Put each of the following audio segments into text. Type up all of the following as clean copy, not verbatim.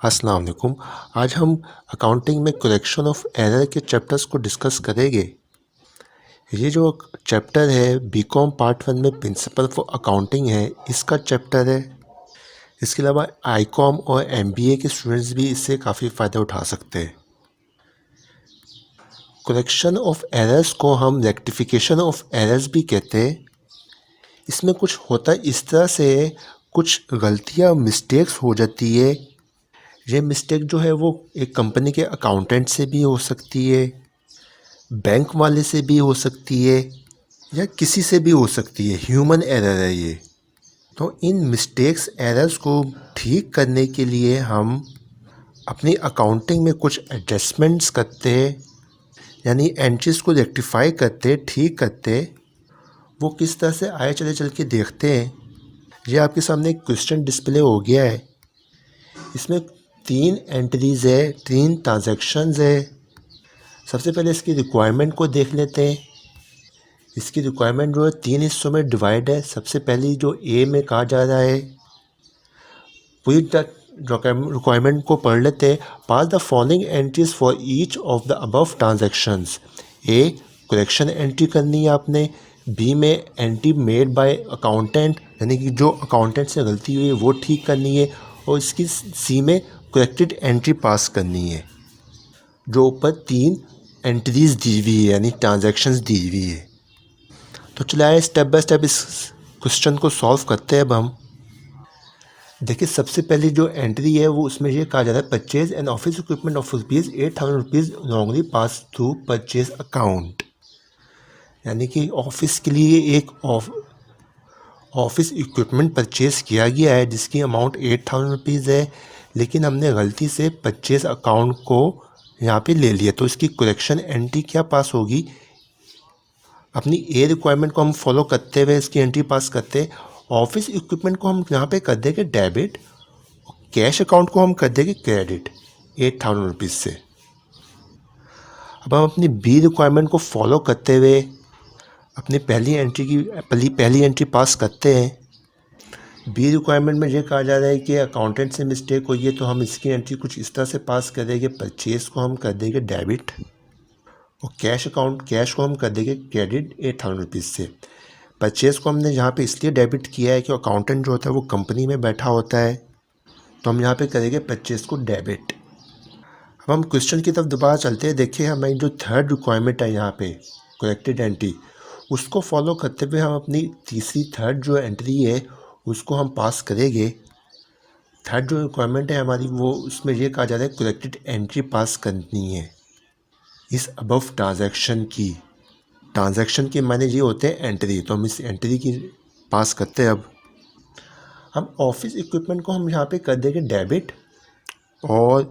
अस्सलाम वालेकुम। आज हम अकाउंटिंग में करेक्शन ऑफ एरर के चैप्टर्स को डिस्कस करेंगे। ये जो चैप्टर है बीकॉम पार्ट 1 में प्रिंसिपल फॉर अकाउंटिंग है, इसका चैप्टर है। इसके अलावा आईकॉम और एमबीए के स्टूडेंट्स भी इससे काफ़ी फ़ायदा उठा सकते हैं। करेक्शन ऑफ एरर्स को हम रेक्टिफिकेशन ऑफ एरर्स भी कहते हैं। इसमें कुछ होता है इस तरह से, कुछ गलतियाँ मिस्टेक्स हो जाती है। ये मिस्टेक जो है वो एक कंपनी के अकाउंटेंट से भी हो सकती है, बैंक वाले से भी हो सकती है, या किसी से भी हो सकती है। ह्यूमन एरर है ये। तो इन मिस्टेक्स एरर्स को ठीक करने के लिए हम अपनी अकाउंटिंग में कुछ एडजस्टमेंट्स करते हैं, यानी एंट्रीज को रेक्टिफाई करते, ठीक करते। वो किस तरह से आए चल के देखते हैं। ये आपके सामने एक क्वेश्चन डिस्प्ले हो गया है। इसमें 3 एंट्रीज है, 3 ट्रांजैक्शंस है। सबसे पहले इसकी रिक्वायरमेंट को देख लेते हैं। इसकी रिक्वायरमेंट जो है 3 हिस्सों में डिवाइड है। सबसे पहली जो ए में कहा जा रहा है, पूरी रिक्वायरमेंट को पढ़ लेते हैं। Pass the following entries for each of the above transactions. A, correction entry करनी है आपने। बी में एंट्री मेड बाय अकाउंटेंट, यानी कि जो अकाउंटेंट से गलती हुई है वो ठीक करनी है। और इसकी सी में करेक्टेड एंट्री पास करनी है। जो ऊपर 3 एंट्रीज दी हुई है, यानी ट्रांजैक्शंस दी हुई है। तो चलाए स्टेप बाय स्टेप इस क्वेश्चन को सॉल्व करते हैं। अब हम देखिए, सबसे पहली जो एंट्री है वो उसमें ये कहा जा रहा है, purchase and office equipment of ₹8,000 wrongly pass through purchase account. यानी कि ऑफिस के लिए एक ऑफिस इक्विपमेंट परचेज किया गया है जिसकी अमाउंट ₹8,000 है, लेकिन हमने गलती से परचेज अकाउंट को यहाँ पे ले लिया। तो इसकी करेक्शन एंट्री क्या पास होगी? अपनी ए रिक्वायरमेंट को हम फॉलो करते हुए इसकी एंट्री पास करते। ऑफिस इक्विपमेंट को हम यहाँ पे कर देंगे डेबिट, कैश अकाउंट को हम कर देंगे क्रेडिट ₹8,000 से। अब हम अपनी बी रिक्वायरमेंट को फॉलो करते हुए अपनी पहली एंट्री पास करते हैं। बी रिक्वायरमेंट में ये कहा जा रहा है कि अकाउंटेंट से मिस्टेक हुई है, तो हम इसकी एंट्री कुछ इस तरह से पास कर देंगे। परचेज को हम कर देंगे डेबिट और कैश को हम कर देंगे क्रेडिट ₹8,000 से। परचेज को हमने यहाँ पे इसलिए डेबिट किया है कि अकाउंटेंट जो होता है वो कंपनी में बैठा होता है, तो हम यहाँ पे करेंगे परचेज को डेबिट। अब हम क्वेश्चन की तरफ दोबारा चलते हैं। देखिए, हमारी जो थर्ड रिक्वायरमेंट है यहाँ पे करेक्टेड एंट्री, उसको फॉलो करते हुए हम अपनी थर्ड जो एंट्री है उसको हम पास करेंगे। थर्ड जो रिक्वायरमेंट है हमारी, वो उसमें ये कहा जा रहा है करेक्टेड एंट्री पास करनी है इस अबव ट्रांजैक्शन के माने ये होते हैं एंट्री। तो हम इस एंट्री की पास करते हैं। अब हम ऑफिस इक्विपमेंट को हम यहाँ पे कर देंगे डेबिट और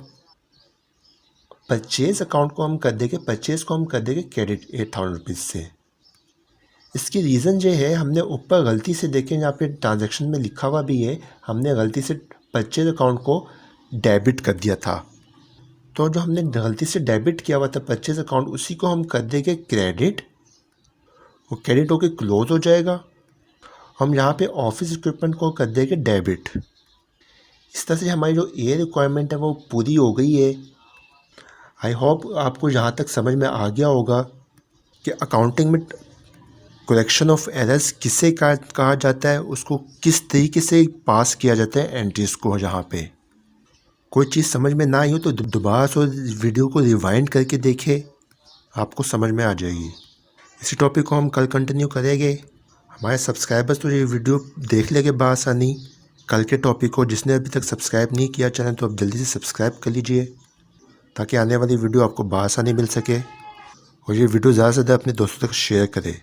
परचेज अकाउंट को हम कर देंगे क्रेडिट ₹8,000 से। इसकी रीज़न ये है, हमने ऊपर गलती से देखें, यहाँ पे ट्रांजैक्शन में लिखा हुआ भी है, हमने गलती से परचेज अकाउंट को डेबिट कर दिया था। तो जो हमने गलती से डेबिट किया हुआ था परचेज अकाउंट, उसी को हम कर देंगे क्रेडिट। वो क्रेडिट होके क्लोज हो जाएगा। हम यहाँ पे ऑफिस इक्विपमेंट को कर देंगे डेबिट। इस तरह से हमारी जो ए रिक्वायरमेंट है वो पूरी हो गई है। आई होप आपको यहाँ तक समझ में आ गया होगा कि अकाउंटिंग में करेक्शन ऑफ एरर्स किसे कहा जाता है, उसको किस तरीके से पास किया जाता है एंट्रीज को। यहाँ पे कोई चीज़ समझ में ना आई हो तो दोबारा से वीडियो को रिवाइंड करके देखें, आपको समझ में आ जाएगी। इसी टॉपिक को हम कल कंटिन्यू करेंगे। हमारे सब्सक्राइबर्स तो ये वीडियो देख लेंगे बआसानी कल के टॉपिक को। जिसने अभी तक सब्सक्राइब नहीं किया चैनल, तो अब जल्दी से सब्सक्राइब कर लीजिए ताकि आने वाली वीडियो आपको बआसानी मिल सके। और ये वीडियो ज़्यादा से ज़्यादा अपने दोस्तों तक शेयर करें।